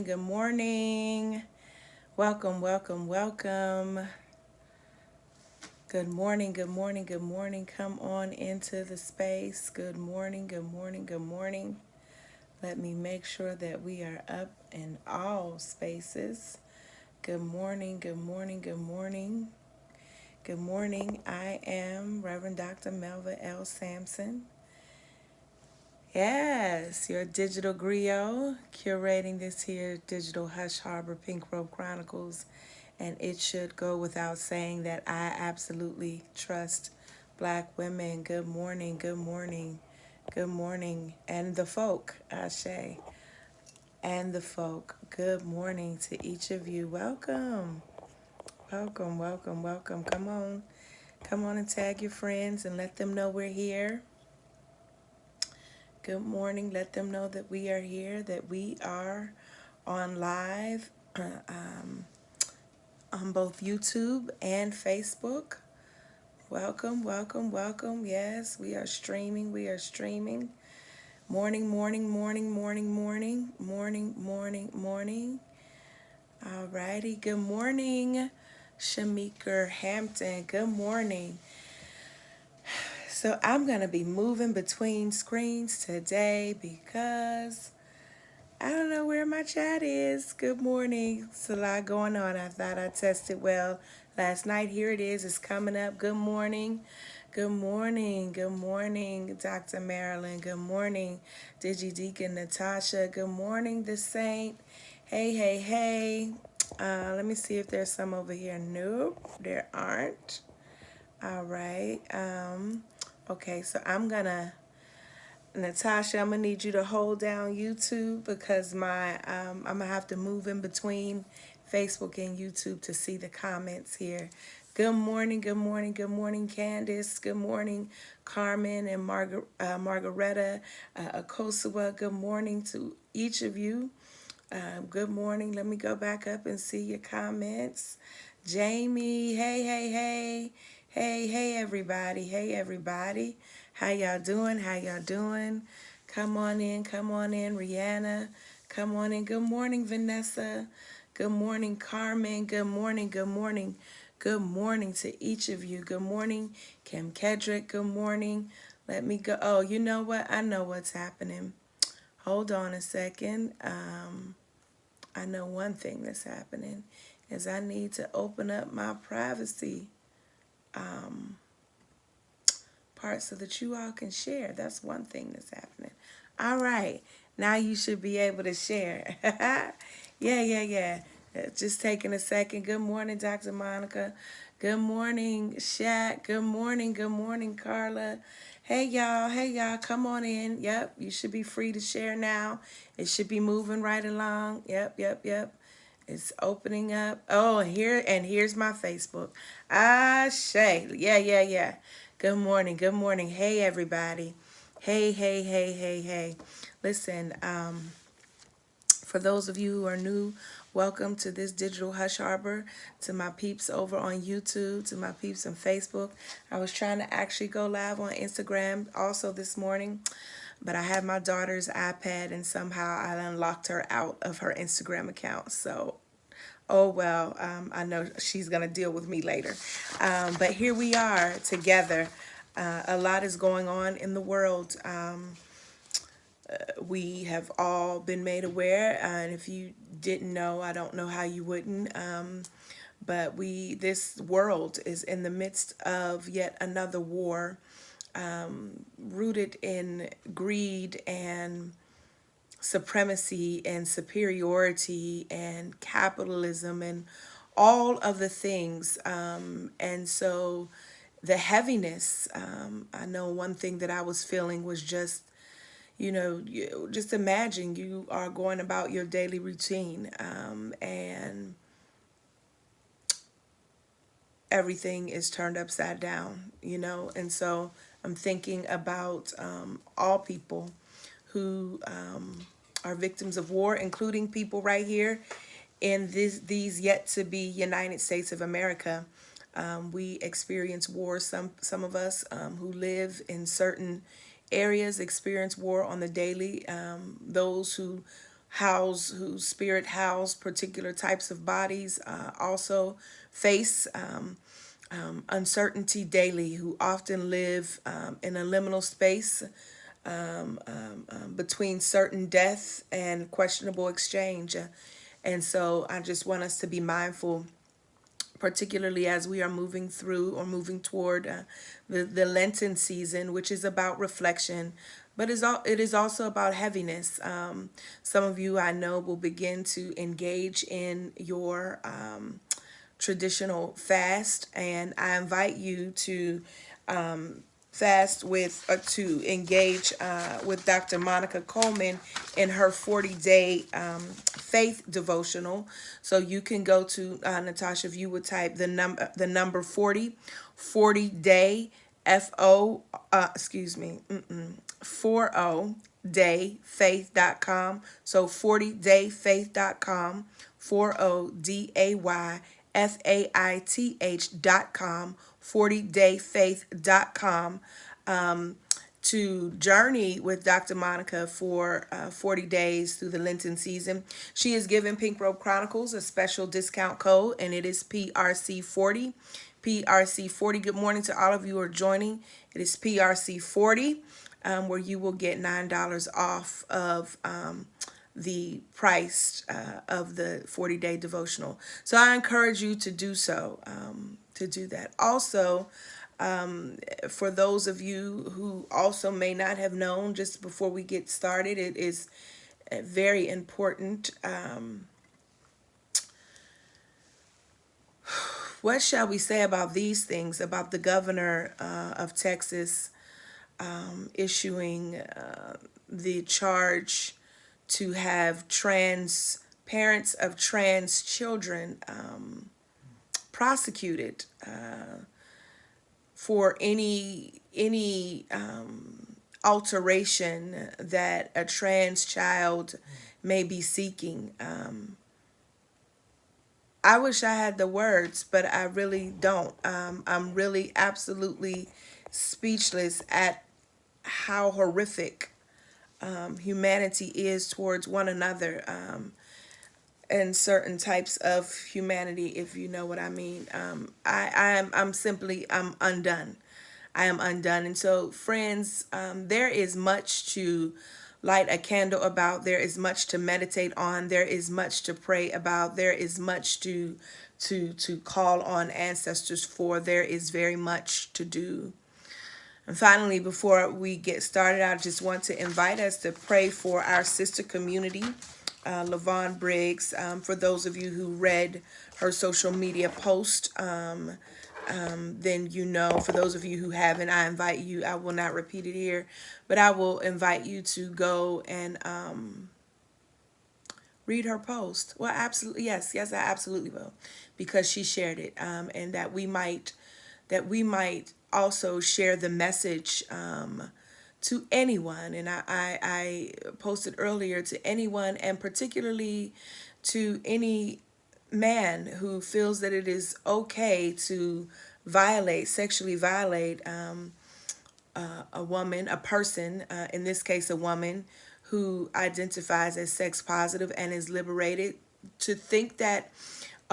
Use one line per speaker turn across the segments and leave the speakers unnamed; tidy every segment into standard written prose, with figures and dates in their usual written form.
morning, good morning. Welcome, welcome, welcome. Good morning, good morning, good morning. Come on into the space. Good morning, good morning, good morning. Let me make sure that we are up in all spaces. Good morning, good morning, good morning. Good morning. I am Reverend Dr. Melva L. Sampson. Yes, your digital griot, curating this here digital Hush Harbor Pink Robe Chronicles. And it should go without saying that I absolutely trust Black women. Good morning, good morning, good morning. And the folk, Ashe, and the folk. Good morning to each of you. Welcome, welcome, welcome, welcome. Come on and tag your friends and let them know we're here. Good morning. Let them know that we are here, that we are on live on both YouTube and Facebook. Welcome, welcome, welcome. Yes, we are streaming. We are streaming. Morning, morning, morning, morning, morning, morning, morning, morning. All righty. Good morning, Shamika Hampton. Good morning. So I'm going to be moving between screens today because I don't know where my chat is. Good morning. It's a lot going on. I thought I tested well last night. Here it is. It's coming up. Good morning. Good morning. Good morning, Dr. Marilyn. Good morning, Digi Deacon Natasha. Good morning, the Saint. Hey, hey, hey. Let me see if there's some over here. Nope, there aren't. All right. Okay, so Natasha, I'm gonna need you to hold down YouTube because I'm gonna have to move in between Facebook and YouTube to see the comments here. Good morning, good morning, good morning, Candace. Good morning, Carmen and Margaretta, Akosua. Good morning to each of you. Good morning. Let me go back up and see your comments. Jamie, hey, hey, hey. Hey, hey, everybody. Hey, everybody. How y'all doing? How y'all doing? Come on in. Come on in, Rihanna. Come on in. Good morning, Vanessa. Good morning, Carmen. Good morning. Good morning. Good morning to each of you. Good morning, Kim Kedrick. Good morning. Let me go. Oh, you know what? I know what's happening. Hold on a second. I know one thing that's happening is I need to open up my privacy part so that you all can share. That's one thing that's happening. All right. Now you should be able to share. Yeah, yeah, yeah. Just taking a second. Good morning, Dr. Monica. Good morning, Shaq. Good morning, Carla. Hey, y'all. Hey, y'all. Come on in. Yep, you should be free to share now. It should be moving right along. Yep, yep, yep. It's opening up. Oh, here's my Facebook. Shay. Yeah, yeah, yeah. Good morning. Good morning. Hey, everybody. Hey, hey, hey, hey, hey. Listen, for those of you who are new, welcome to this digital hush harbor. To my peeps over on YouTube, to my peeps on Facebook. I was trying to actually go live on Instagram also this morning, but I had my daughter's iPad and somehow I unlocked her out of her Instagram account. So, oh well, I know she's going to deal with me later. But here we are together. A lot is going on in the world. We have all been made aware, and if you didn't know, I don't know how you wouldn't. But this world is in the midst of yet another war, rooted in greed and supremacy and superiority and capitalism and all of the things. And so the heaviness, I know one thing that I was feeling was just, just imagine you are going about your daily routine, and everything is turned upside down, and so I'm thinking about all people who are victims of war, including people right here in these yet to be United States of America. We experience war. Some of us who live in certain areas experience war on the daily. Those who whose spirit house particular types of bodies, also face uncertainty daily, who often live in a liminal space between certain death and questionable exchange. And so I just want us to be mindful, particularly as we are moving through or moving toward the Lenten season, which is about reflection, but it is also about heaviness. Some of you I know will begin to engage in your traditional fast, and I invite you to fast with to engage with Dr. Monica Coleman in her 40-day faith devotional. So you can go to Natasha, if you would type the number 40 day FO excuse me 40 dayfaith.com. So 40dayfaith.com, 40dayfaith.com, 40dayfaith.com, to journey with Dr. Monica for 40 days through the Lenten season. She is giving Pink Robe Chronicles a special discount code, and it is PRC40. PRC40. Good morning to all of you who are joining. It is PRC40, where you will get $9 off of the price of the 40-day devotional. So I encourage you to do so, to do that. Also, for those of you who also may not have known, just before we get started, it is very important. What shall we say about these things, about the governor of Texas issuing the charge to have parents of trans children prosecuted for any alteration that a trans child may be seeking. I wish I had the words, but I really don't. I'm really absolutely speechless at how horrific humanity is towards one another, and certain types of humanity, if you know what I mean. I'm undone. I am undone. And so, friends, there is much to light a candle about. There is much to meditate on. There is much to pray about. There is much to call on ancestors for. There is very much to do. And finally, before we get started, I just want to invite us to pray for our sister community, LaVon Briggs. For those of you who read her social media post, then you know. For those of you who haven't, I invite you, I will not repeat it here, but I will invite you to go and read her post. Well, absolutely, yes, I absolutely will, because she shared it, and that we might also share the message to anyone. And I posted earlier, to anyone, and particularly to any man who feels that it is okay to sexually violate a woman, a person, in this case a woman, who identifies as sex positive and is liberated. To think that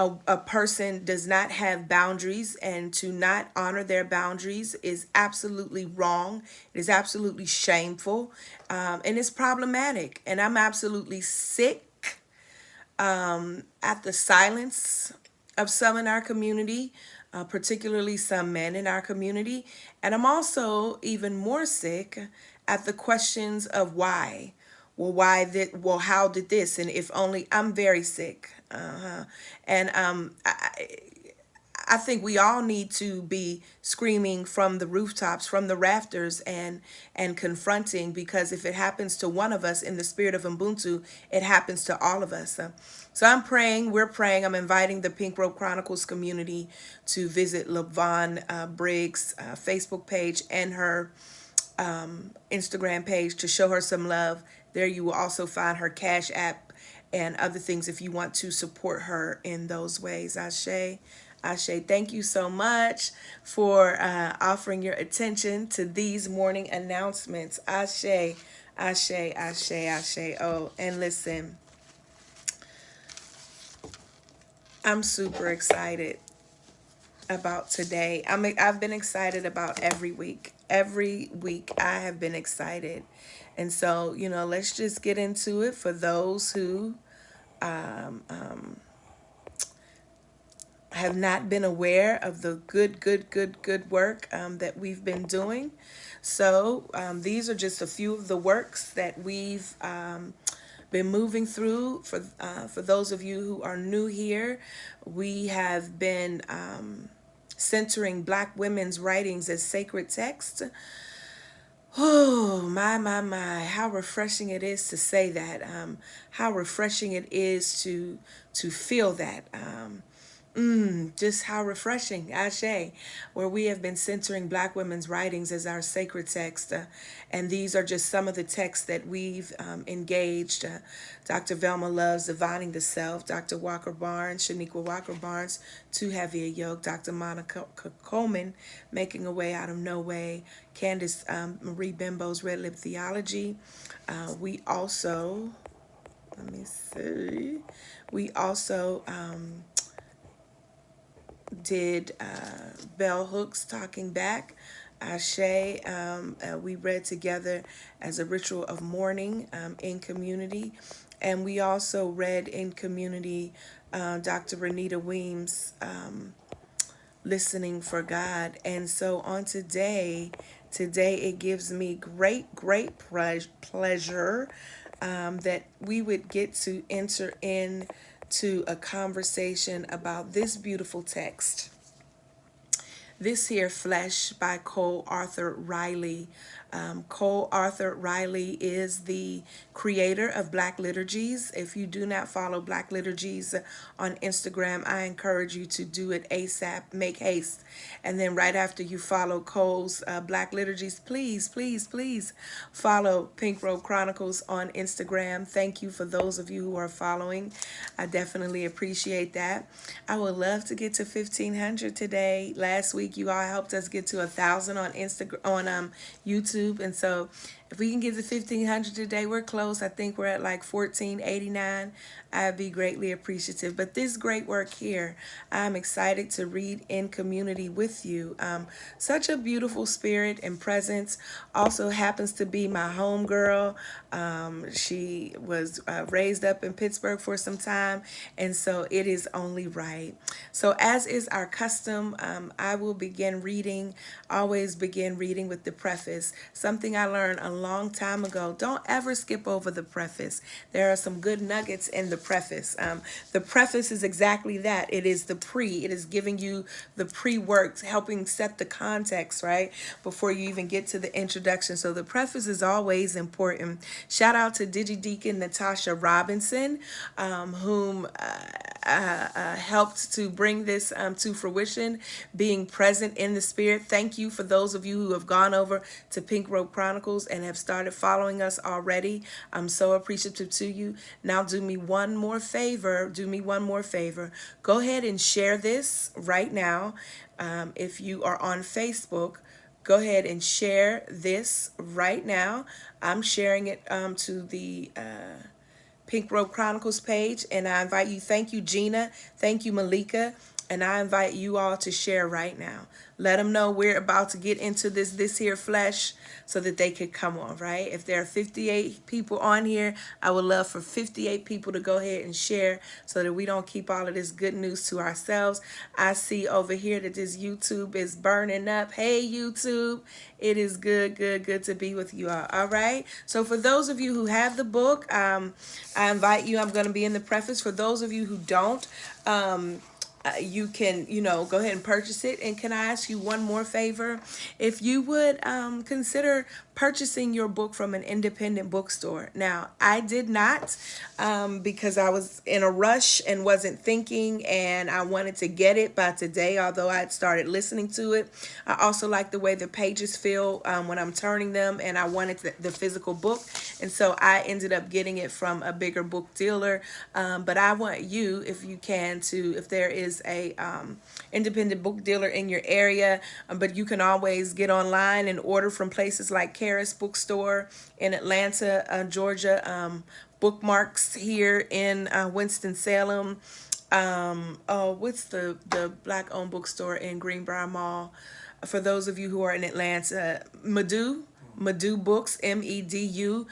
a person does not have boundaries and to not honor their boundaries is absolutely wrong. It is absolutely shameful, and it's problematic. And I'm absolutely sick at the silence of some in our community, particularly some men in our community. And I'm also even more sick at the questions of why. Well, why that? Well, how did this? And if only. I'm very sick. And I think we all need to be screaming from the rooftops, from the rafters, and confronting, because if it happens to one of us in the spirit of Ubuntu, it happens to all of us. So I'm praying, we're praying. I'm inviting the Pink Robe Chronicles community to visit LaVon Briggs' Facebook page and her Instagram page to show her some love. There you will also find her Cash App and other things if you want to support her in those ways. Ashe. Ashe, thank you so much for offering your attention to these morning announcements. Ashe, Ashe, Ashe, Ashe. Oh, and listen, I'm super excited about today. I've been excited about every week. Every week I have been excited. And so, let's just get into it for those who have not been aware of the good work that we've been doing. So, these are just a few of the works that we've been moving through. For those of you who are new here, we have been centering Black women's writings as sacred text. Oh, my, how refreshing it is to say that. How refreshing it is to feel that. Just how refreshing, Ashe, where we have been centering Black women's writings as our sacred text. And these are just some of the texts that we've engaged. Dr. Velma Love's Divining the Self, Dr. Walker Barnes, Shaniqua Walker Barnes, Too Heavy a Yoke, Dr. Monica Coleman, Making a Way Out of No Way, Candace Marie Bimbo's Red Lip Theology. We also, let me see, we also did Bell Hooks Talking Back. Ashe, we read together as a ritual of mourning in community. And we also read in community Dr. Renita Weems' Listening for God. And so on today it gives me great pleasure that we would get to enter into a conversation about this beautiful text. This here, Flesh by Cole Arthur Riley. Cole Arthur Riley is the creator of Black Liturgies. If you do not follow Black Liturgies on Instagram, I encourage you to do it ASAP, make haste. And then right after you follow Cole's Black Liturgies, please follow Pink Robe Chronicles on Instagram. Thank you for those of you who are following. I definitely appreciate that. I would love to get to 1,500 today. Last week, you all helped us get to 1,000 on Instagram, on YouTube, and so if we can get to 1,500 today, we're close. I think we're at like 1,489. I'd be greatly appreciative. But this great work here, I'm excited to read in community with you. Such a beautiful spirit and presence. Also happens to be my home girl. She was raised up in Pittsburgh for some time, and so it is only right. So as is our custom, I will always begin reading with the preface. Something I learned a long time ago. Don't ever skip over the preface. There are some good nuggets in the preface. The preface is exactly that. It is the pre. It is giving you the pre-work, helping set the context, right? Before you even get to the introduction. So the preface is always important. Shout out to DigiDeacon Natasha Robinson, whom helped to bring this to fruition, being present in the spirit. Thank you for those of you who have gone over to Pink Robe Chronicles and have started following us already. I'm so appreciative to you. Now do me one more favor. Go ahead and share this right now. If you are on Facebook, go ahead and share this right now. I'm sharing it to the Pink Robe Chronicles page, and I invite you. Thank you, Gina. Thank you, Malika. And I invite you all to share right now. Let them know we're about to get into this here flesh so that they could come on, right? If there are 58 people on here, I would love for 58 people to go ahead and share so that we don't keep all of this good news to ourselves. I see over here that this YouTube is burning up. Hey, YouTube. It is good to be with you all. All right. So for those of you who have the book, I invite you. I'm going to be in the preface. For those of you who don't, you can, go ahead and purchase it. And can I ask you one more favor? If you would consider purchasing your book from an independent bookstore. Now, I did not because I was in a rush and wasn't thinking, and I wanted to get it by today, although I had started listening to it. I also like the way the pages feel when I'm turning them, and I wanted the physical book. And so I ended up getting it from a bigger book dealer. But I want you, if you can, if there is a independent book dealer in your area, but you can always get online and order from places like Karis Bookstore in Atlanta, Georgia, Bookmarks here in Winston-Salem, What's the black owned bookstore in Greenbrier Mall? For those of you who are in Atlanta, Medu Books, MEDU,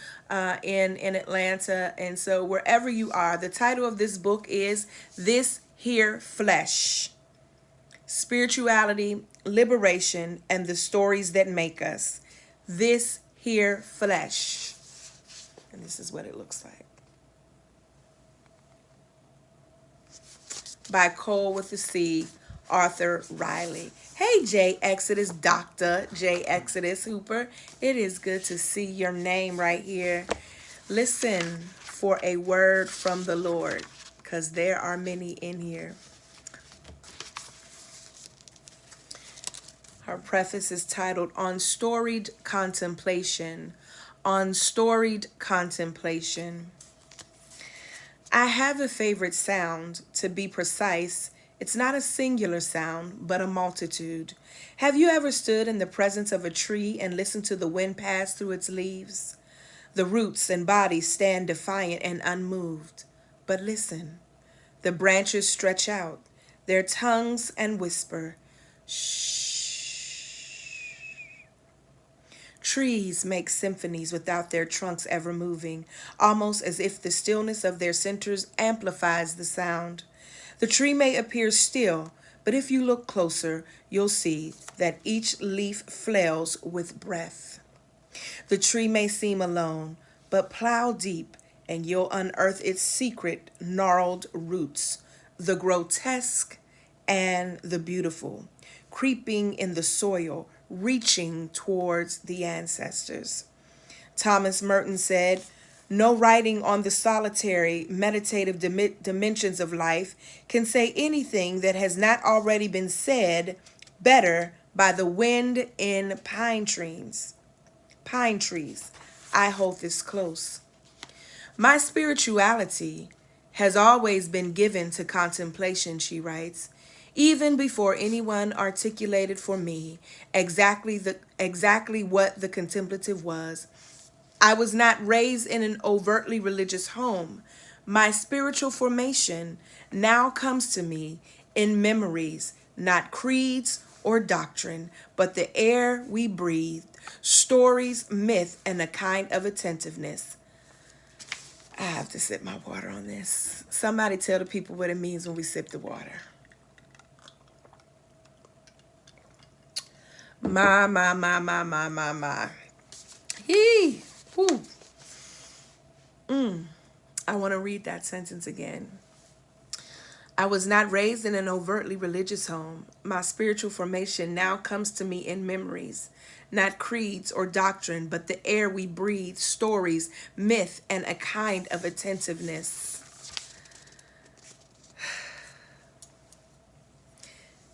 in Atlanta. And so wherever you are, the title of this book is This Here Flesh: Spirituality, Liberation, and the Stories That Make Us. This Here Flesh. And this is what it looks like. By Cole with the C, Arthur Riley. Hey, J Exodus, Dr. J Exodus Hooper. It is good to see your name right here. Listen for a word from the Lord, because there are many in here. Her preface is titled On Storied Contemplation. On Storied Contemplation. I have a favorite sound. To be precise, it's not a singular sound, but a multitude. Have you ever stood in the presence of a tree and listened to the wind pass through its leaves? The roots and bodies stand defiant and unmoved. But listen, the branches stretch out, their tongues and whisper, shh. Trees make symphonies without their trunks ever moving, almost as if the stillness of their centers amplifies the sound. The tree may appear still, but if you look closer, you'll see that each leaf flails with breath. The tree may seem alone, but plow deep and you'll unearth its secret gnarled roots, the grotesque and the beautiful, creeping in the soil, reaching towards the ancestors. Thomas Merton said, no writing on the solitary, meditative dimensions of life can say anything that has not already been said better by the wind in pine trees. Pine trees. I hold this close. My spirituality has always been given to contemplation, she writes, even before anyone articulated for me exactly what the contemplative was. I was not raised in an overtly religious home. My spiritual formation now comes to me in memories, not creeds or doctrine, but the air we breathe, stories, myth, and a kind of attentiveness. I have to sip my water on this. Somebody tell the people what it means when we sip the water. My. Hee. Whew. I want to read that sentence again. I was not raised in an overtly religious home. My spiritual formation now comes to me in memories, not creeds or doctrine, but the air we breathe, stories, myth, and a kind of attentiveness.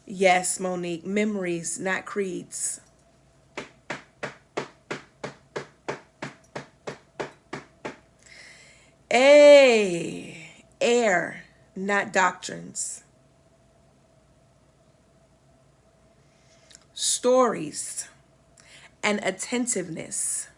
Yes, Monique, memories, not creeds. Air, not doctrines. Stories and attentiveness.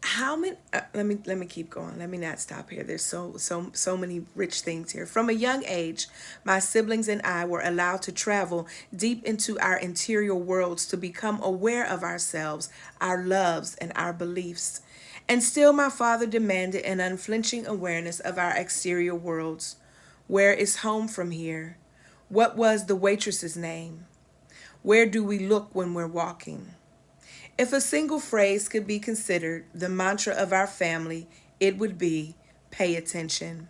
How many? Let me keep going. Let me not stop here. There's so many rich things here. From a young age, my siblings and I were allowed to travel deep into our interior worlds to become aware of ourselves, our loves, and our beliefs. And still, my father demanded an unflinching awareness of our exterior worlds. Where is home from here? What was the waitress's name? Where do we look when we're walking? If a single phrase could be considered the mantra of our family, it would be, pay attention.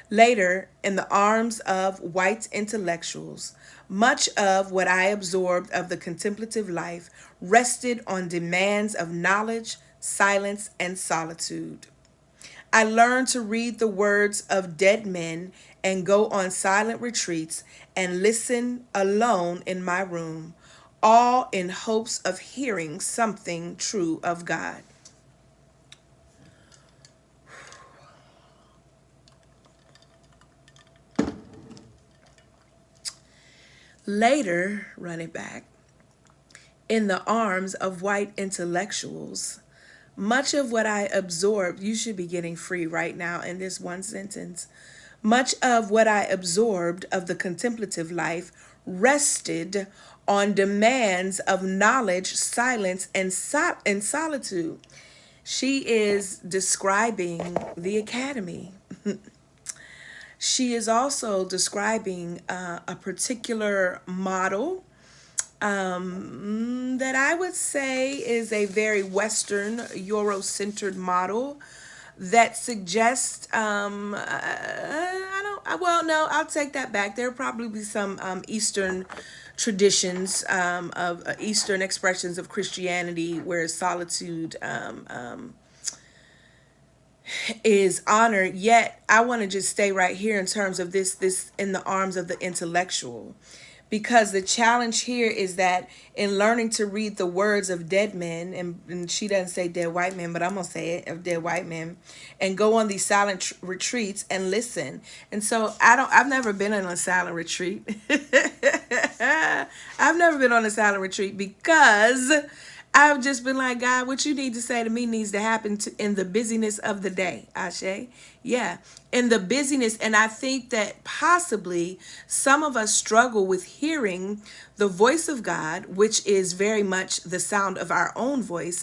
Later, in the arms of white intellectuals, much of what I absorbed of the contemplative life rested on demands of knowledge, silence, and solitude. I learned to read the words of dead men and go on silent retreats and listen alone in my room, all in hopes of hearing something true of God. Later, run it back, in the arms of white intellectuals, Much of what I absorbed, you should be getting free right now in this one sentence. Much of what I absorbed of the contemplative life rested on demands of knowledge, silence, and solitude. She is describing the academy. She is also describing a particular model that I would say is a very Western, Euro-centered model that suggests, I don't, well, no, I'll take that back. There'll probably be some Eastern traditions of Eastern expressions of Christianity where solitude is honored. Yet I want to just stay right here in terms of this in the arms of the intellectual, because the challenge here is that in learning to read the words of dead men, and she doesn't say dead white men, but I'm gonna say it, of dead white men, and go on these silent retreats and listen. And so I've never been on a silent retreat. I've never been on a silent retreat because I've just been like, God, what you need to say to me needs to happen in the busyness of the day, Ashe. Yeah, in the busyness. And I think that possibly some of us struggle with hearing the voice of God, which is very much the sound of our own voice,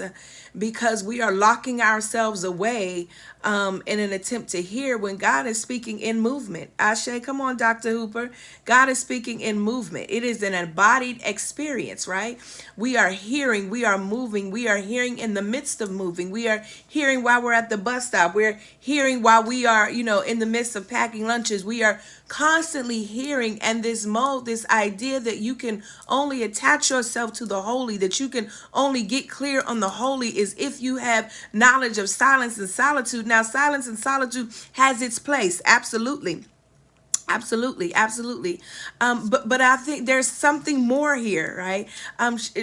because we are locking ourselves away in an attempt to hear when God is speaking in movement. Ashe, come on, Dr. Hooper. God is speaking in movement. It is an embodied experience, right? We are hearing, we are moving, we are hearing in the midst of moving. We are hearing while we're at the bus stop. We're hearing while we are, in the midst of packing lunches. We are constantly hearing, and this idea that you can only attach yourself to the holy, that you can only get clear on the holy is if you have knowledge of silence and solitude. Now, silence and solitude has its place, absolutely. Absolutely, absolutely. But I think there's something more here, right?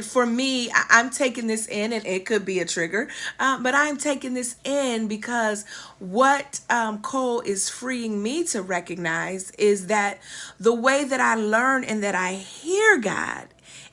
For me, I'm taking this in, and it could be a trigger, but I'm taking this in because what Cole is freeing me to recognize is that the way that I learn and that I hear God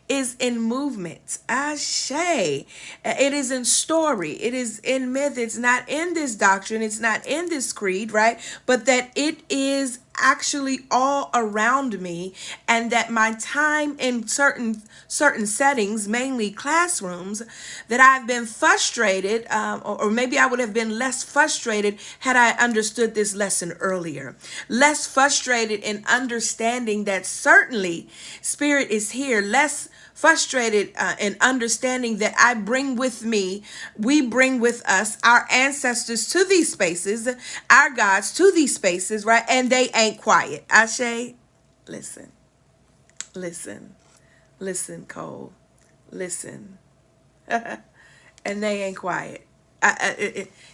is in movement. Ashe. It is in story. It is in myth. It's not in this doctrine. It's not in this creed, right? But that it is actually all around me, and that my time in certain settings, mainly classrooms, that I've been frustrated, or maybe I would have been less frustrated had I understood this lesson earlier. Less frustrated in understanding that certainly Spirit is here. Less frustrated in understanding that we bring with us our ancestors to these spaces, our gods to these spaces, right? And they ain't quiet. Ashe, listen, listen, listen, Cole, listen. And they ain't quiet.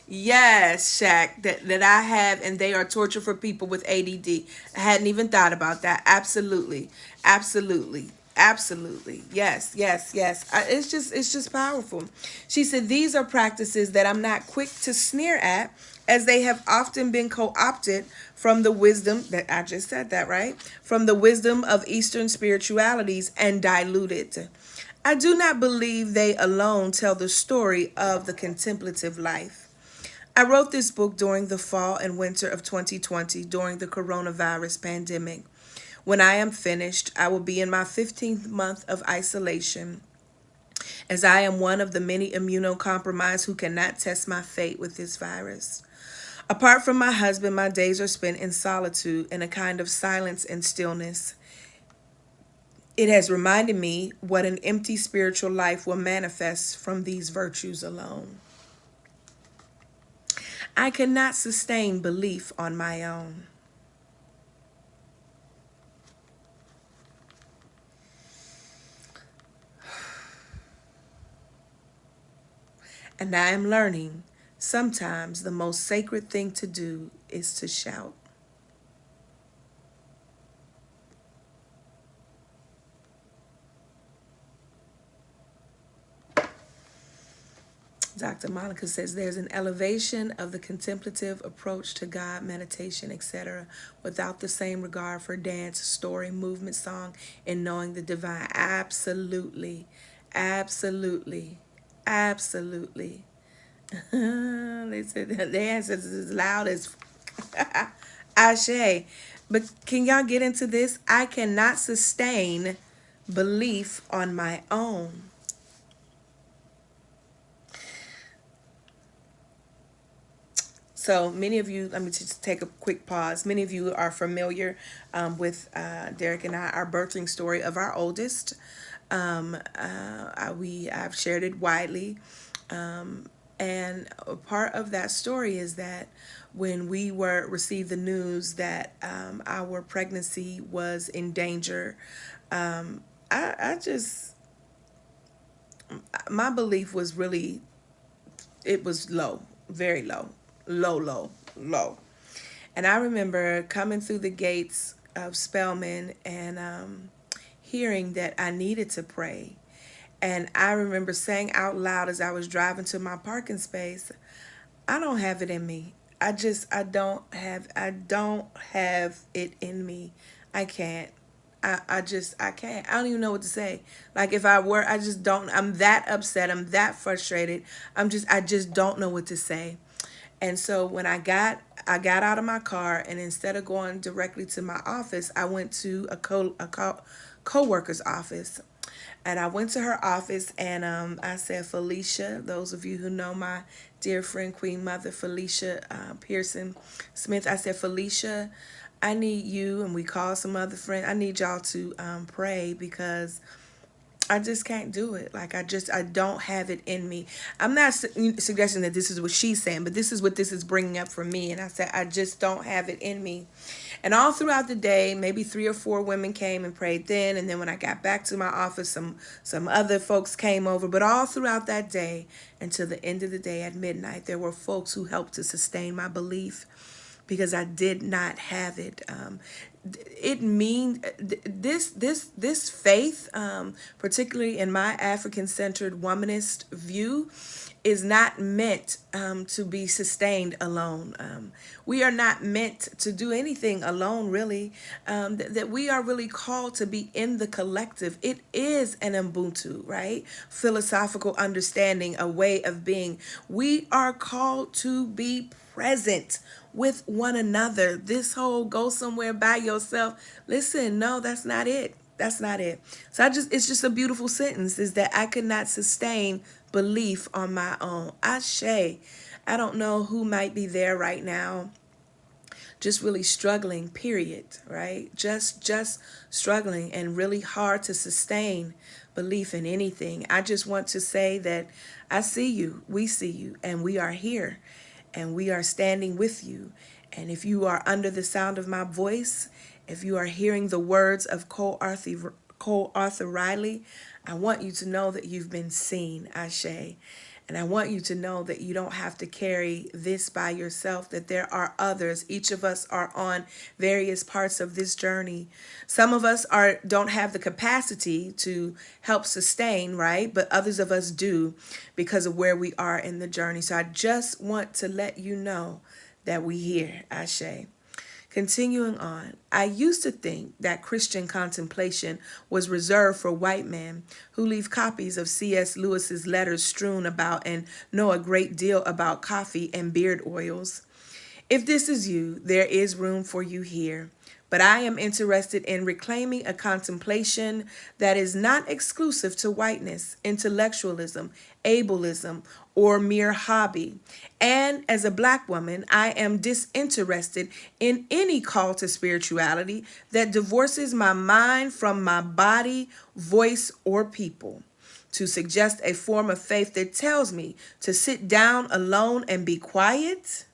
Yes, Shaq, that I have, and they are torture for people with ADD. I hadn't even thought about that. Absolutely, absolutely, absolutely. Yes, yes, yes. It's just powerful. She said these are practices that I'm not quick to sneer at, as they have often been co-opted from the wisdom that I just said that right from the wisdom of Eastern spiritualities and diluted. I do not believe they alone tell the story of the contemplative life. I wrote this book during the fall and winter of 2020 during the coronavirus pandemic. When I am finished, I will be in my 15th month of isolation, as I am one of the many immunocompromised who cannot test my fate with this virus. Apart from my husband, my days are spent in solitude, in a kind of silence and stillness. It has reminded me what an empty spiritual life will manifest from these virtues alone. I cannot sustain belief on my own. And I am learning sometimes the most sacred thing to do is to shout. Dr. Monica says there's an elevation of the contemplative approach to God, meditation, etc., without the same regard for dance, story, movement, song, and knowing the divine. Absolutely, absolutely, absolutely, They said the answer is as loud as Ashe. But can y'all get into this? I cannot sustain belief on my own. So many of you, let me just take a quick pause. Many of you are familiar with Derek and I, our birthing story of our oldest. I've shared it widely. And a part of that story is that when we were received the news that our pregnancy was in danger, I just my belief was really, it was low, very low, low. And I remember coming through the gates of Spelman and hearing that I needed to pray. And I remember saying out loud as I was driving to my parking space, I don't have it in me. I don't have it in me. I can't. I can't. I don't even know what to say. Like if I were, I just don't, I'm that upset. I'm that frustrated. I just don't know what to say. And so when I got out of my car, and instead of going directly to my office, I went to a co-worker's office. And I went to her office and I said, Felicia, those of you who know my dear friend, Queen Mother Felicia Pearson Smith, I said, Felicia, I need you, and we called some other friends, I need y'all to pray because I just can't do it. Like I don't have it in me. I'm not suggesting that this is what she's saying, but this is what this is bringing up for me. And I said, I just don't have it in me. And all throughout the day, maybe 3 or 4 women came and prayed then. And then when I got back to my office, some other folks came over. But all throughout that day, until the end of the day at midnight, there were folks who helped to sustain my belief because I did not have it. It means this faith, particularly in my African-centered womanist view, is not meant to be sustained alone. We are not meant to do anything alone, really. That we are really called to be in the collective. It is an Ubuntu, right? Philosophical understanding, a way of being. We are called to be present with one another. This whole go somewhere by yourself. Listen, no, that's not it. That's not it. So it's just a beautiful sentence is that I could not sustain belief on my own. Ashe. I don't know who might be there right now just really struggling, period, right? Just struggling and really hard to sustain belief in anything. I just want to say that I see you, we see you, and we are here, and we are standing with you. And if you are under the sound of my voice, if you are hearing the words of Cole Arthur Riley, I want you to know that you've been seen, Ashe. And I want you to know that you don't have to carry this by yourself, that there are others. Each of us are on various parts of this journey. Some of us don't have the capacity to help sustain, right? But others of us do because of where we are in the journey. So I just want to let you know that we here, Ashe. Continuing on, I used to think that Christian contemplation was reserved for white men who leave copies of C.S. Lewis's letters strewn about and know a great deal about coffee and beard oils. If this is you, there is room for you here. But I am interested in reclaiming a contemplation that is not exclusive to whiteness, intellectualism, ableism, or mere hobby. And as a black woman, I am disinterested in any call to spirituality that divorces my mind from my body, voice, or people. To suggest a form of faith that tells me to sit down alone and be quiet,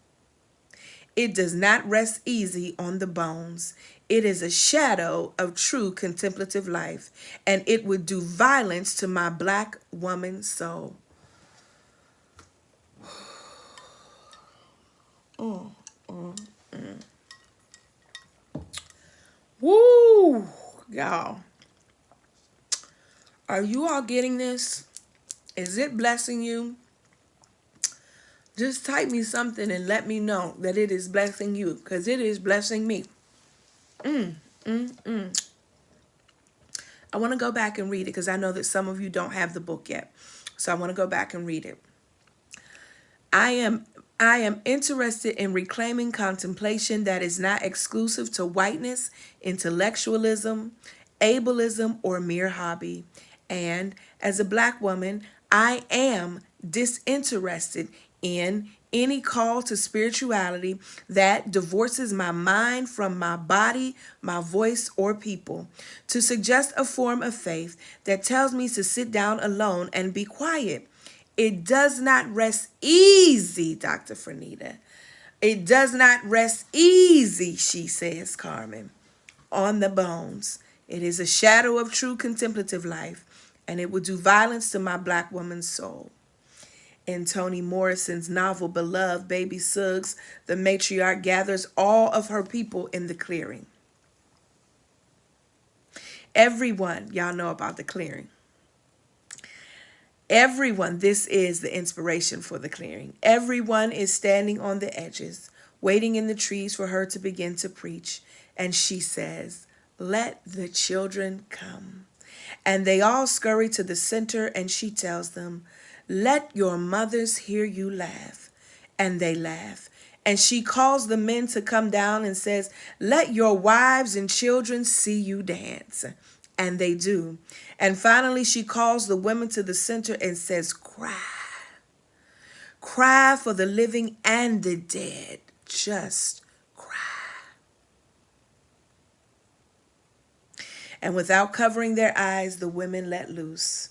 it does not rest easy on the bones. It is a shadow of true contemplative life, and it would do violence to my black woman soul. Woo! Y'all. Are you all getting this? Is it blessing you? Just type me something and let me know that it is blessing you, because it is blessing me. I want to go back and read it because I know that some of you don't have the book yet. So I want to go back and read it. I am interested in reclaiming contemplation that is not exclusive to whiteness, intellectualism, ableism, or mere hobby. And as a Black woman, I am disinterested in any call to spirituality that divorces my mind from my body, my voice, or people. To suggest a form of faith that tells me to sit down alone and be quiet. It does not rest easy, Dr. Fernita. It does not rest easy, she says, Carmen, on the bones. It is a shadow of true contemplative life, and it will do violence to my Black woman's soul. In Toni Morrison's novel Beloved, Baby Suggs, the matriarch gathers all of her people in the clearing. Everyone, y'all know about the clearing. Everyone, this is the inspiration for the clearing. Everyone is standing on the edges, waiting in the trees for her to begin to preach. And she says, "Let the children come." And they all scurry to the center, and she tells them, "Let your mothers hear you laugh." And they laugh. And she calls the men to come down and says, "Let your wives and children see you dance." And they do. And finally, she calls the women to the center and says, "Cry. Cry for the living and the dead. Just cry." And without covering their eyes, the women let loose.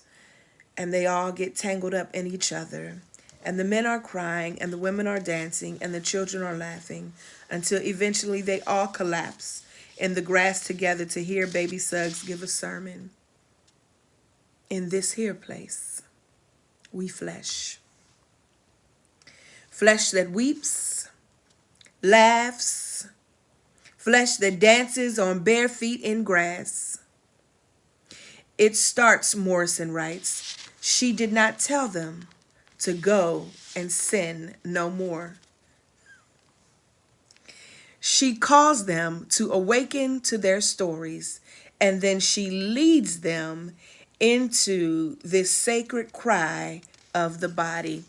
And they all get tangled up in each other. And the men are crying, and the women are dancing, and the children are laughing, until eventually they all collapse in the grass together to hear Baby Suggs give a sermon. In this here place, we flesh. Flesh that weeps, laughs, flesh that dances on bare feet in grass. It starts, Morrison writes, she did not tell them to go and sin no more. She calls them to awaken to their stories, and then she leads them into this sacred cry of the body.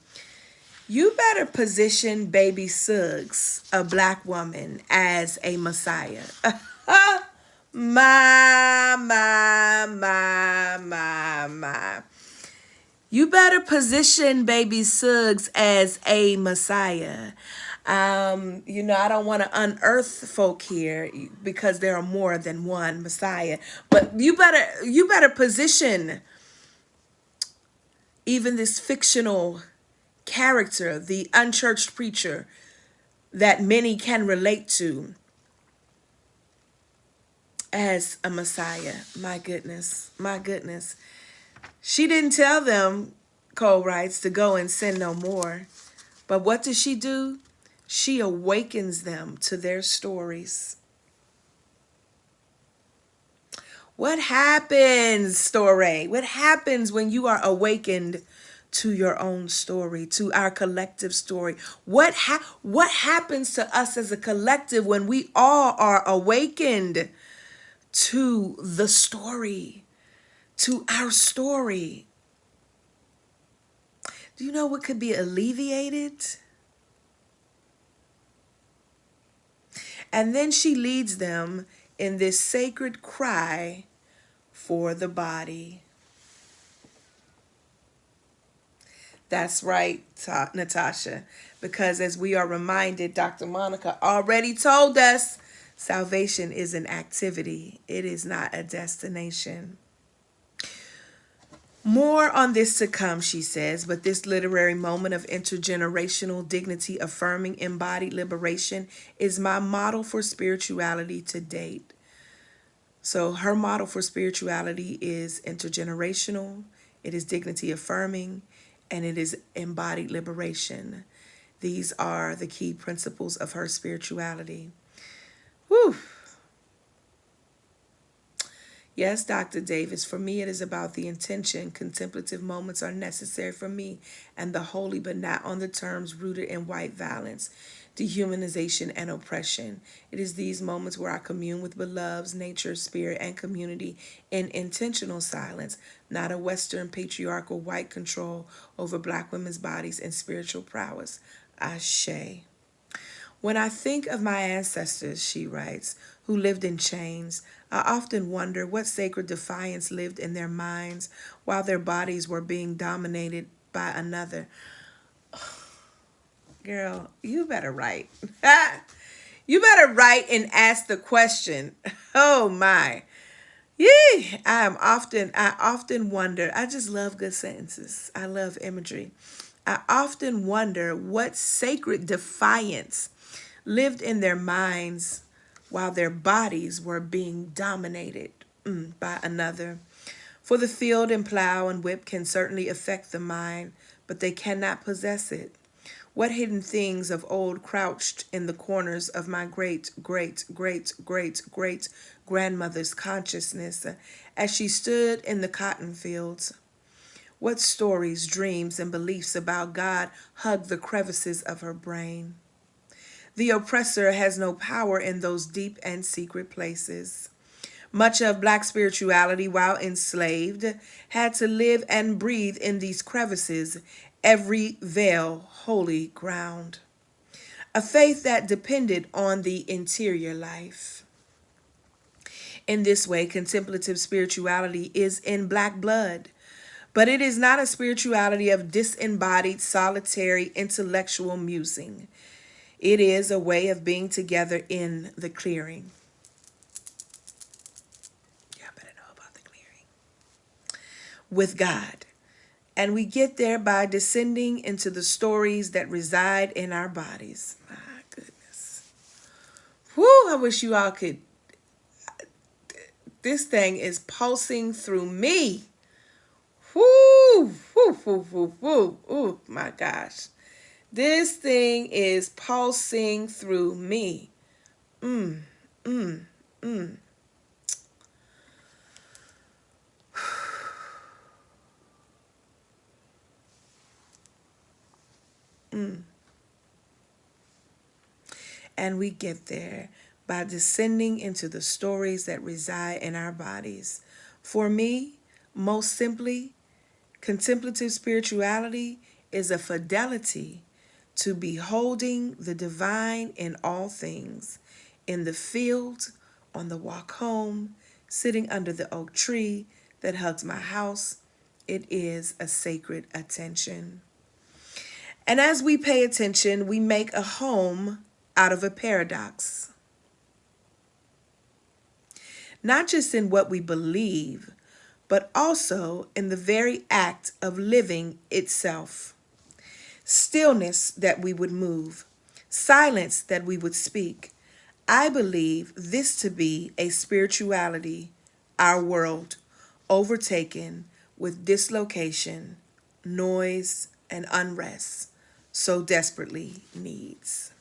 You better position Baby Suggs, a Black woman, as a Messiah. My. You better position Baby Suggs as a Messiah. I don't want to unearth folk here because there are more than one Messiah. But you better position even this fictional character, the unchurched preacher that many can relate to, as a Messiah. My goodness. She didn't tell them, Cole writes, to go and sin no more. But what does she do? She awakens them to their stories. What happens, story? What happens when you are awakened to your own story, to our collective story? What happens to us as a collective when we all are awakened to the story, to our story? Do you know what could be alleviated? And then she leads them in this sacred cry for the body. That's right, Natasha, because as we are reminded, Dr. Monica already told us, salvation is an activity. It is not a destination. More on this to come, she says, but this literary moment of intergenerational dignity affirming embodied liberation is my model for spirituality to date. So her model for spirituality is intergenerational, it is dignity affirming, and it is embodied liberation. These are the key principles of her spirituality. Whew. Yes, Dr. Davis, for me it is about the intention. Contemplative moments are necessary for me and the holy, but not on the terms rooted in white violence. dehumanization, and oppression. It is these moments where I commune with beloveds, nature, spirit, and community in intentional silence, not a Western patriarchal white control over Black women's bodies and spiritual prowess. Ashe. When I think of my ancestors, she writes, who lived in chains, I often wonder what sacred defiance lived in their minds while their bodies were being dominated by another. Girl, you better write. You better write and ask the question. Oh my. Yee. I often wonder. I just love good sentences. I love imagery. I often wonder what sacred defiance lived in their minds while their bodies were being dominated by another. For the field and plow and whip can certainly affect the mind, but they cannot possess it. What hidden things of old crouched in the corners of my great, great, great, great, great grandmother's consciousness as she stood in the cotton fields? What stories, dreams, and beliefs about God hugged the crevices of her brain? The oppressor has no power in those deep and secret places. Much of Black spirituality, while enslaved, had to live and breathe in these crevices, every veil holy ground. A faith that depended on the interior life. In this way, contemplative spirituality is in Black blood, but it is not a spirituality of disembodied, solitary, intellectual musing. It is a way of being together in the clearing. Y'all better know about the clearing. With God. And we get there by descending into the stories that reside in our bodies. My goodness. Whoo, I wish you all could. This thing is pulsing through me. Whoo, whoo, whoo, whoo, whoo. Oh my gosh. This thing is pulsing through me. Mm, mm, mm. And we get there by descending into the stories that reside in our bodies. For me, most simply, contemplative spirituality is a fidelity to beholding the divine in all things, in the field, on the walk home, sitting under the oak tree that hugs my house. It is a sacred attention. And as we pay attention, we make a home out of a paradox. Not just in what we believe, but also in the very act of living itself. Stillness that we would move, silence that we would speak. I believe this to be a spirituality our world, overtaken with dislocation, noise, and unrest, so desperately needs.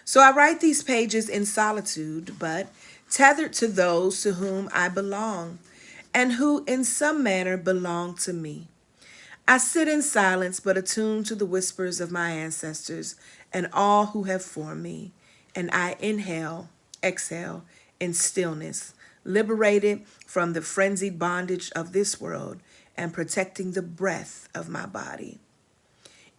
So I write these pages in solitude, but tethered to those to whom I belong, and who in some manner belong to me. I sit in silence, but attuned to the whispers of my ancestors and all who have formed me, and I inhale, exhale in stillness, liberated from the frenzied bondage of this world and protecting the breath of my body.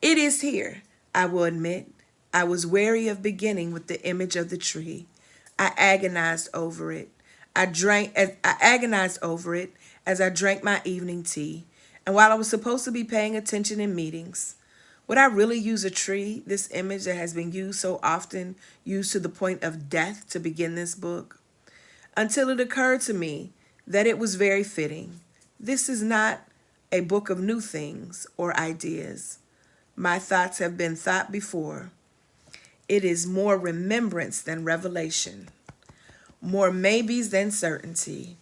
It is here, I will admit. I was wary of beginning with the image of the tree. I agonized over it. I agonized over it as I drank my evening tea. And while I was supposed to be paying attention in meetings, would I really use a tree, this image that has been used so often, used to the point of death to begin this book? Until it occurred to me that it was very fitting. This is not a book of new things or ideas. My thoughts have been thought before. It is more remembrance than revelation, more maybes than certainty.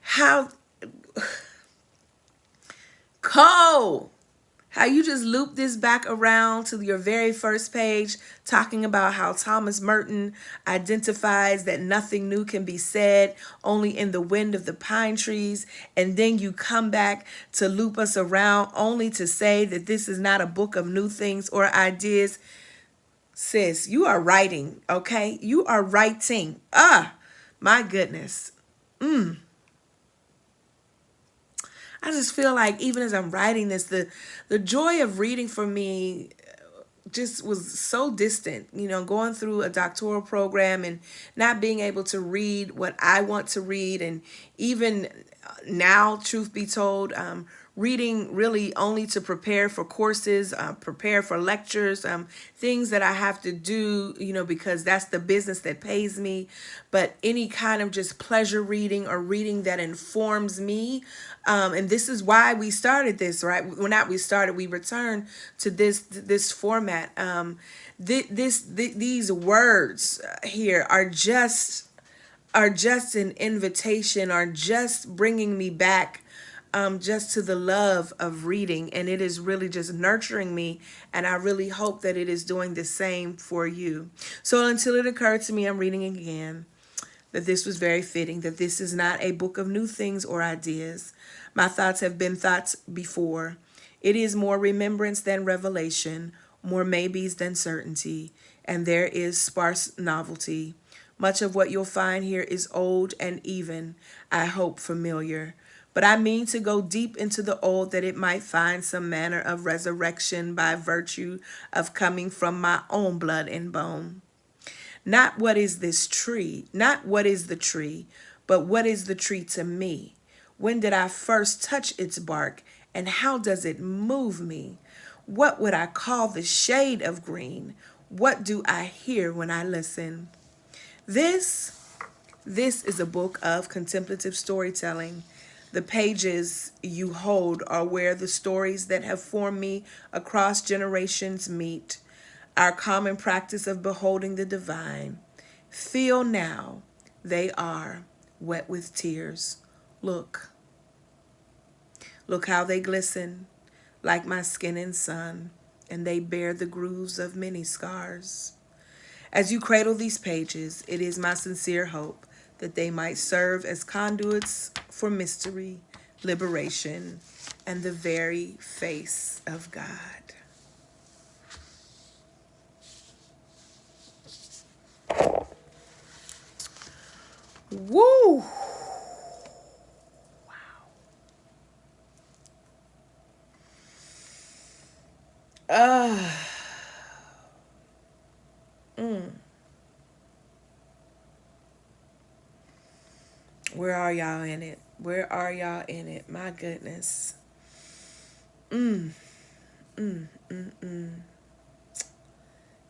How cold. how you just loop this back around to your very first page, talking about how Thomas Merton identifies that nothing new can be said, only in the wind of the pine trees. And then you come back to loop us around only to say that this is not a book of new things or ideas. Sis, you are writing, okay? You are writing. My goodness. I just feel like even as I'm writing this, the joy of reading for me just was so distant, going through a doctoral program and not being able to read what I want to read. And even now, truth be told, reading really only to prepare for courses, prepare for lectures, things that I have to do, because that's the business that pays me. But any kind of just pleasure reading or reading that informs me. And this is why we started this, right? Well, not we started, we returned to this format. These words here are just an invitation, are just bringing me back just to the love of reading. And it is really just nurturing me. And I really hope that it is doing the same for you. So until it occurred to me, I'm reading again, that this was very fitting, that this is not a book of new things or ideas. My thoughts have been thoughts before. It is more remembrance than revelation, more maybes than certainty, and there is sparse novelty. Much of what you'll find here is old and even, I hope, familiar. But I mean to go deep into the old that it might find some manner of resurrection by virtue of coming from my own blood and bone. Not what is this tree, not what is the tree, but what is the tree to me? When did I first touch its bark, and how does it move me? What would I call the shade of green? What do I hear when I listen? This is a book of contemplative storytelling. The pages you hold are where the stories that have formed me across generations meet. Our common practice of beholding the divine. Feel now, they are wet with tears. Look how they glisten, like my skin in sun, and they bear the grooves of many scars. As you cradle these pages, it is my sincere hope that they might serve as conduits for mystery, liberation, and the very face of God. Woo! Wow. Where are y'all in it? Where are y'all in it? My goodness.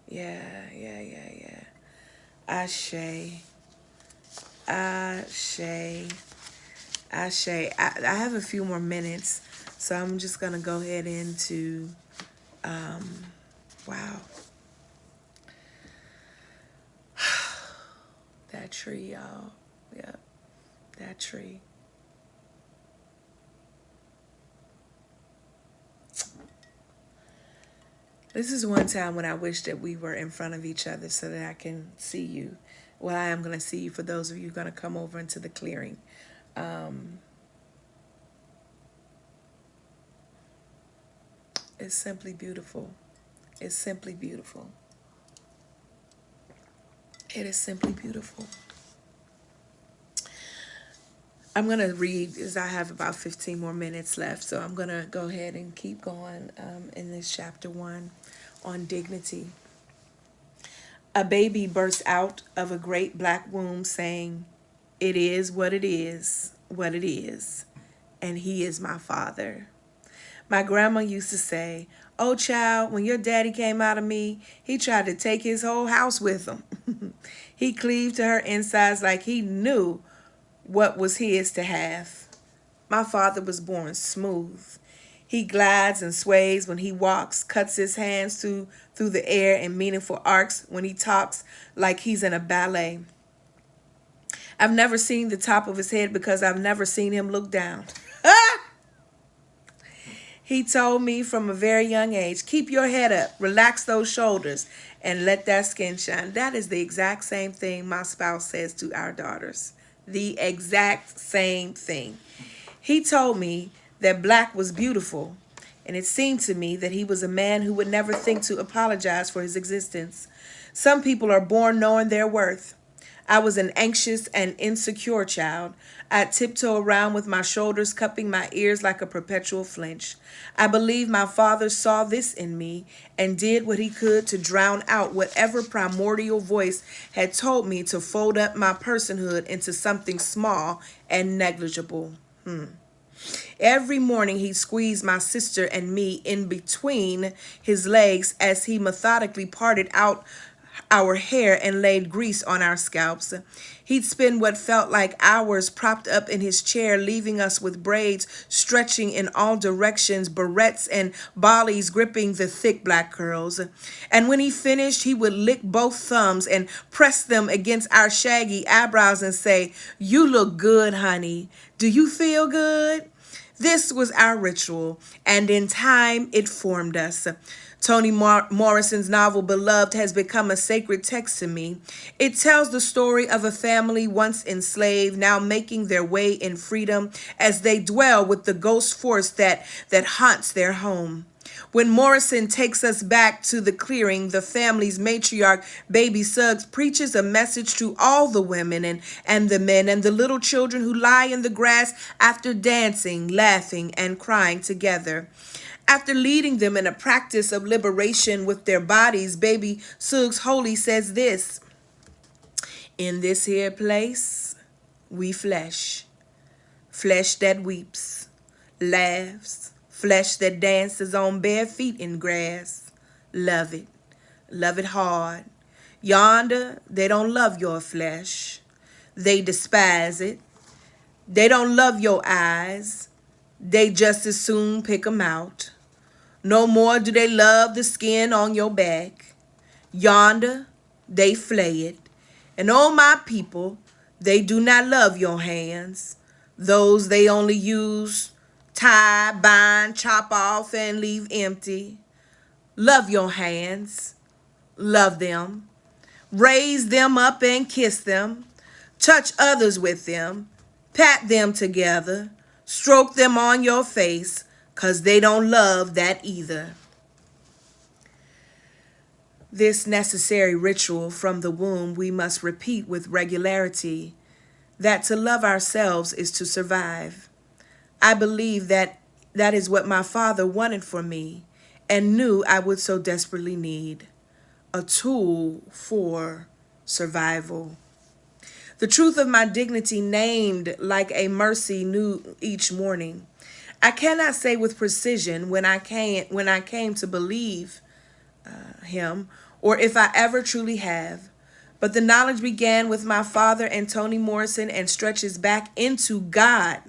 Yeah. Ashe. I have a few more minutes, so I'm just going to go ahead into, wow. That tree, y'all. Yep, that tree. This is one time when I wish that we were in front of each other so that I can see you. Well, I am going to see you for those of you going to come over into the clearing. It's simply beautiful. It's simply beautiful. It is simply beautiful. I'm going to read, as I have about 15 more minutes left, so I'm going to go ahead and keep going in this chapter 1 on dignity. A baby burst out of a great black womb saying, "It is what it is, what it is, and he is my father." My grandma used to say, "Oh, child, when your daddy came out of me, he tried to take his whole house with him." He cleaved to her insides like he knew what was his to have. My father was born smooth. He glides and sways when he walks, cuts his hands through the air in meaningful arcs when he talks like he's in a ballet. I've never seen the top of his head because I've never seen him look down. He told me from a very young age, keep your head up, relax those shoulders, and let that skin shine. That is the exact same thing my spouse says to our daughters. The exact same thing. He told me that black was beautiful, and it seemed to me that he was a man who would never think to apologize for his existence. Some people are born knowing their worth. I was an anxious and insecure child. I tiptoe around with my shoulders cupping my ears like a perpetual flinch. I believe my father saw this in me and did what he could to drown out whatever primordial voice had told me to fold up my personhood into something small and negligible. Every morning he squeezed my sister and me in between his legs as he methodically parted out our hair and laid grease on our scalps. He'd spend what felt like hours propped up in his chair, leaving us with braids stretching in all directions, barrettes and bollies gripping the thick black curls. And when he finished, he would lick both thumbs and press them against our shaggy eyebrows and say, "You look good, honey. Do you feel good?" This was our ritual, and in time it formed us. Toni Morrison's novel Beloved has become a sacred text to me. It tells the story of a family once enslaved, now making their way in freedom as they dwell with the ghost force that haunts their home. When Morrison takes us back to the clearing, the family's matriarch, Baby Suggs, preaches a message to all the women and the men and the little children who lie in the grass after dancing, laughing, and crying together. After leading them in a practice of liberation with their bodies, Baby Suggs Holy says this: "In this here place, we flesh that weeps, laughs, flesh that dances on bare feet in grass. Love it hard. Yonder, they don't love your flesh. They despise it. They don't love your eyes. They just as soon pick 'em out. No more do they love the skin on your back. Yonder, they flay it. And oh, my people, they do not love your hands. Those they only use, tie, bind, chop off, and leave empty. Love your hands. Love them. Raise them up and kiss them. Touch others with them. Pat them together. Stroke them on your face, 'cause they don't love that either." This necessary ritual from the womb we must repeat with regularity, that to love ourselves is to survive. I believe that is what my father wanted for me and knew I would so desperately need: a tool for survival. The truth of my dignity named like a mercy new each morning. I cannot say with precision when I came to believe him, or if I ever truly have. But the knowledge began with my father and Toni Morrison and stretches back into God,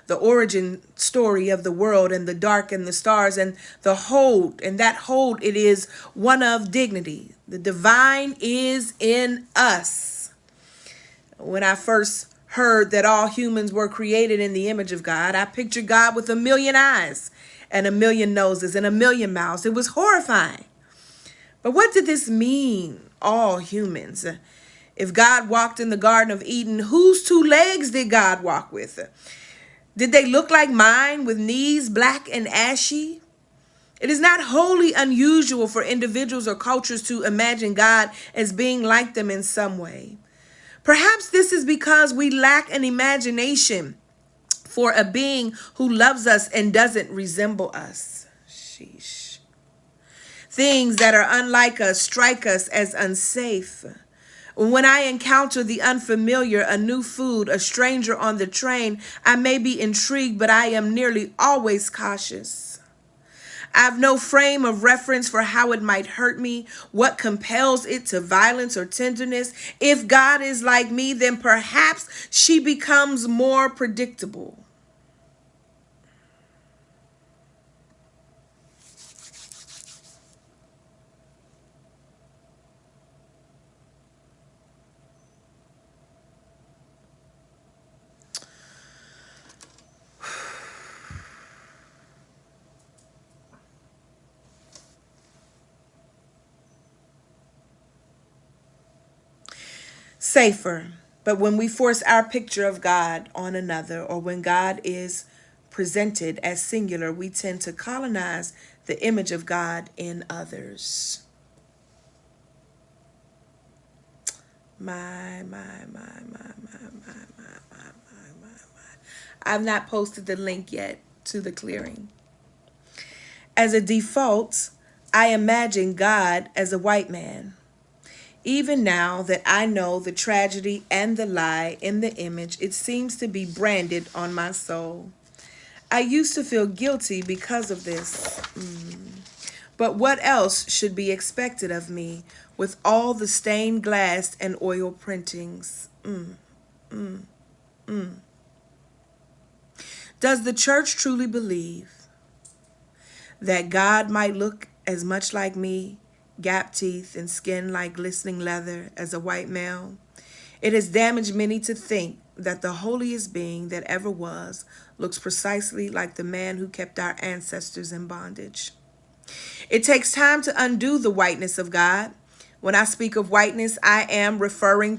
the origin story of the world and the dark and the stars and the hold. And that hold, it is one of dignity. The divine is in us. When I first heard that all humans were created in the image of God, I pictured God with a million eyes and a million noses and a million mouths. It was horrifying. But what did this mean, all humans? If God walked in the Garden of Eden, whose two legs did God walk with? Did they look like mine with knees black and ashy? It is not wholly unusual for individuals or cultures to imagine God as being like them in some way. Perhaps this is because we lack an imagination for a being who loves us and doesn't resemble us. Sheesh. Things that are unlike us strike us as unsafe. When I encounter the unfamiliar, a new food, a stranger on the train, I may be intrigued, but I am nearly always cautious. I have no frame of reference for how it might hurt me, what compels it to violence or tenderness. If God is like me, then perhaps she becomes more predictable. safer. But when we force our picture of God on another, or when God is presented as singular, we tend to colonize the image of God in others. I've not posted the link yet to the clearing. As a default, I imagine God as a white man. Even now that I know the tragedy and the lie in the image, it seems to be branded on my soul. I used to feel guilty because of this. But what else should be expected of me with all the stained glass and oil printings? Does the church truly believe that God might look as much like me, gap teeth and skin like glistening leather, as a white male? It has damaged many to think that the holiest being that ever was looks precisely like the man who kept our ancestors in bondage. It takes time to undo the whiteness of God. When I speak of whiteness, I am referring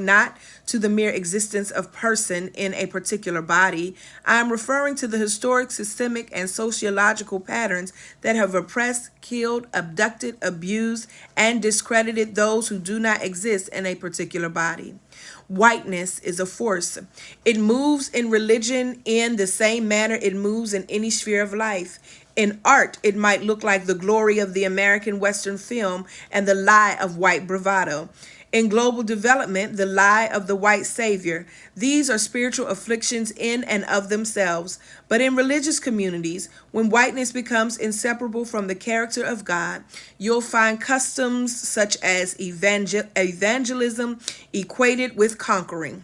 not to the mere existence of person in a particular body. I am referring to the historic, systemic, and sociological patterns that have oppressed, killed, abducted, abused, and discredited those who do not exist in a particular body. Whiteness is a force. It moves in religion in the same manner it moves in any sphere of life. In art, it might look like the glory of the American Western film and the lie of white bravado. In global development, the lie of the white savior. These are spiritual afflictions in and of themselves. But in religious communities, when whiteness becomes inseparable from the character of God, you'll find customs such as evangelism equated with conquering,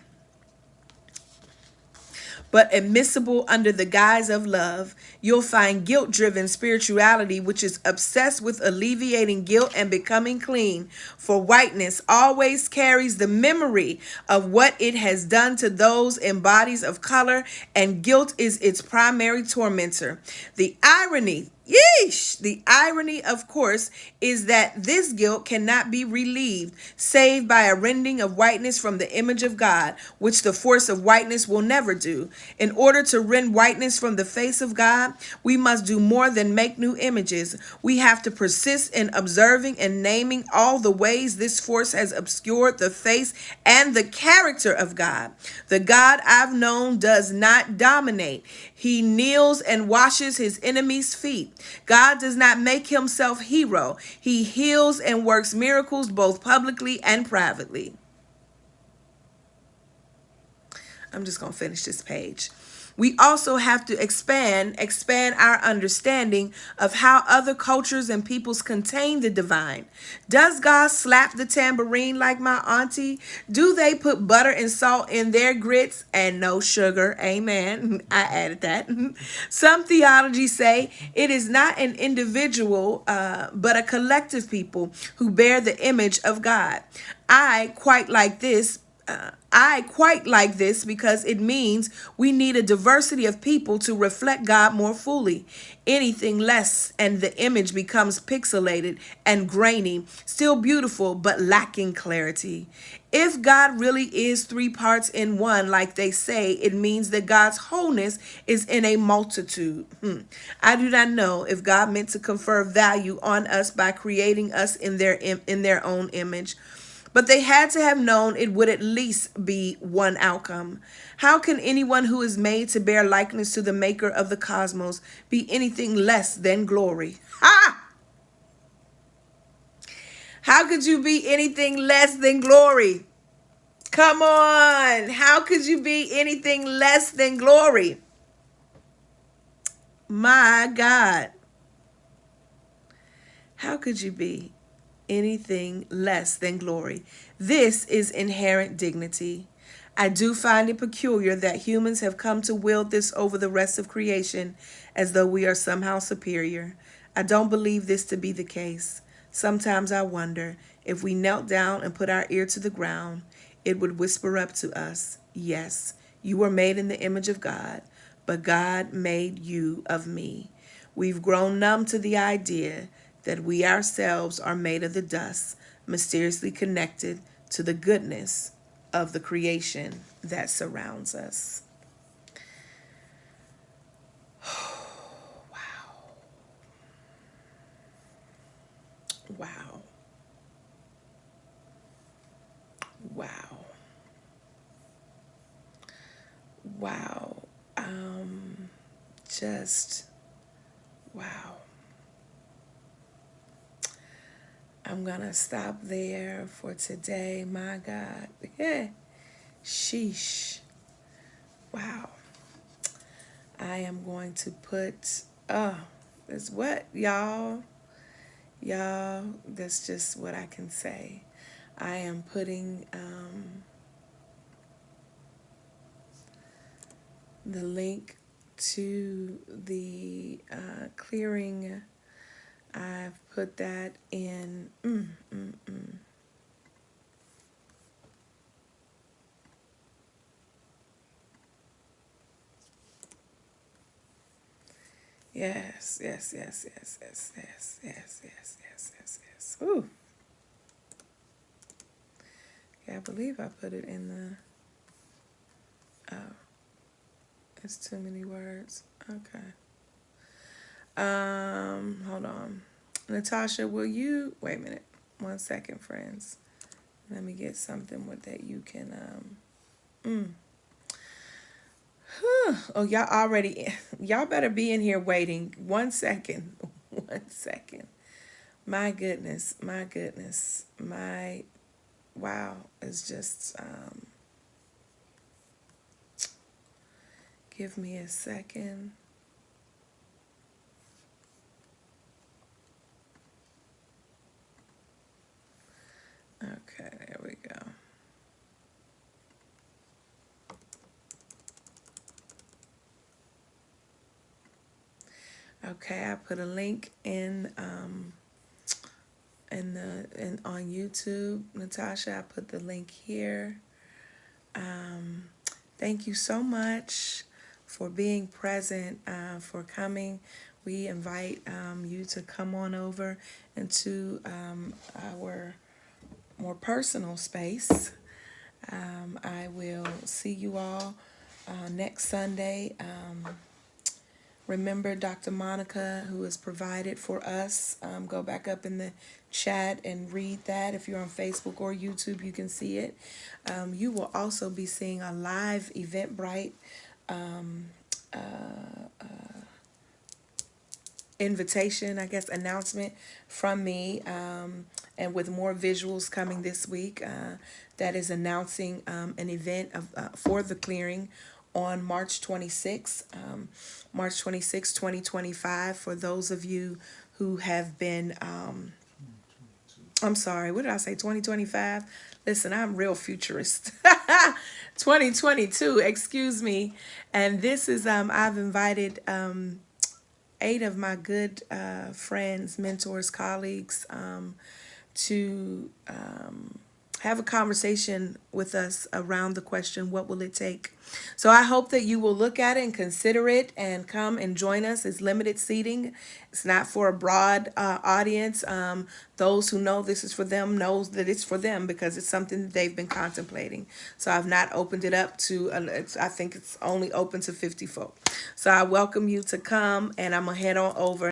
but admissible under the guise of love. You'll find guilt-driven spirituality, which is obsessed with alleviating guilt and becoming clean. For whiteness always carries the memory of what it has done to those in bodies of color, and guilt is its primary tormentor. The irony, of course, is that this guilt cannot be relieved save by a rending of whiteness from the image of God, which the force of whiteness will never do. In order to rend whiteness from the face of God, we must do more than make new images. We have to persist in observing and naming all the ways this force has obscured the face and the character of God. The God I've known does not dominate. He kneels and washes his enemies' feet. God does not make himself hero. He heals and works miracles both publicly and privately. I'm just going to finish this page. We also have to expand our understanding of how other cultures and peoples contain the divine. Does God slap the tambourine like my auntie? Do they put butter and salt in their grits and no sugar? Amen. I added that. Some theologies say it is not an individual, but a collective people who bear the image of God. I quite like this because it means we need a diversity of people to reflect God more fully. Anything less and the image becomes pixelated and grainy, still beautiful but lacking clarity. If God really is three parts in one, like they say, it means that God's wholeness is in a multitude. I do not know if God meant to confer value on us by creating us in their own image. But they had to have known it would at least be one outcome. How can anyone who is made to bear likeness to the maker of the cosmos be anything less than glory? Ha! How could you be anything less than glory? Come on. How could you be anything less than glory? My God. How could you be anything less than glory? This is inherent dignity. I do find it peculiar that humans have come to wield this over the rest of creation as though we are somehow superior. I don't believe this to be the case. Sometimes I wonder if we knelt down and put our ear to the ground, it would whisper up to us, yes, you were made in the image of God, but God made you of me. We've grown numb to the idea that we ourselves are made of the dust, mysteriously connected to the goodness of the creation that surrounds us. Wow. Wow. Wow. Wow. Just wow. I'm going to stop there for today. My God. Yeah. Sheesh. Wow. I am going to put, it's what, y'all? Y'all, that's just what I can say. I am putting the link to the clearing. I've put that in. Yes, yes, yes, yes, yes, yes, yes, yes, yes, yes, yes. Ooh. Yeah, I believe I put it in the. Oh, it's too many words. Okay. Hold on. Natasha, will you wait a minute? 1 second, friends. Let me get something with that you can Oh, y'all better be in here waiting. 1 second. 1 second. My goodness, my goodness. My wow. It's just give me a second. Okay, there we go. Okay, I put a link in on YouTube. Natasha, I put the link here. Thank you so much for being present, for coming. We invite you to come on over into our more personal space. I will see you all next Sunday. Remember Dr. Monica, who has provided for us. Go back up in the chat and read that. If you're on Facebook or YouTube, you can see it. You will also be seeing a live Eventbrite invitation, I guess, announcement from me, and with more visuals coming this week, that is announcing an event for the clearing on March 26th, March 26, 2025, for those of you who have been, I'm sorry, what did I say, 2025? Listen, I'm real futurist. 2022, excuse me. And this is, I've invited 8 of my good friends, mentors, colleagues to have a conversation with us around the question, what will it take? So I hope that you will look at it and consider it and come and join us. It's limited seating. It's not for a broad audience. Those who know this is for them knows that it's for them because it's something that they've been contemplating. So I've not opened it up to, I think it's only open to 50 folk. So I welcome you to come, and I'm going to head on over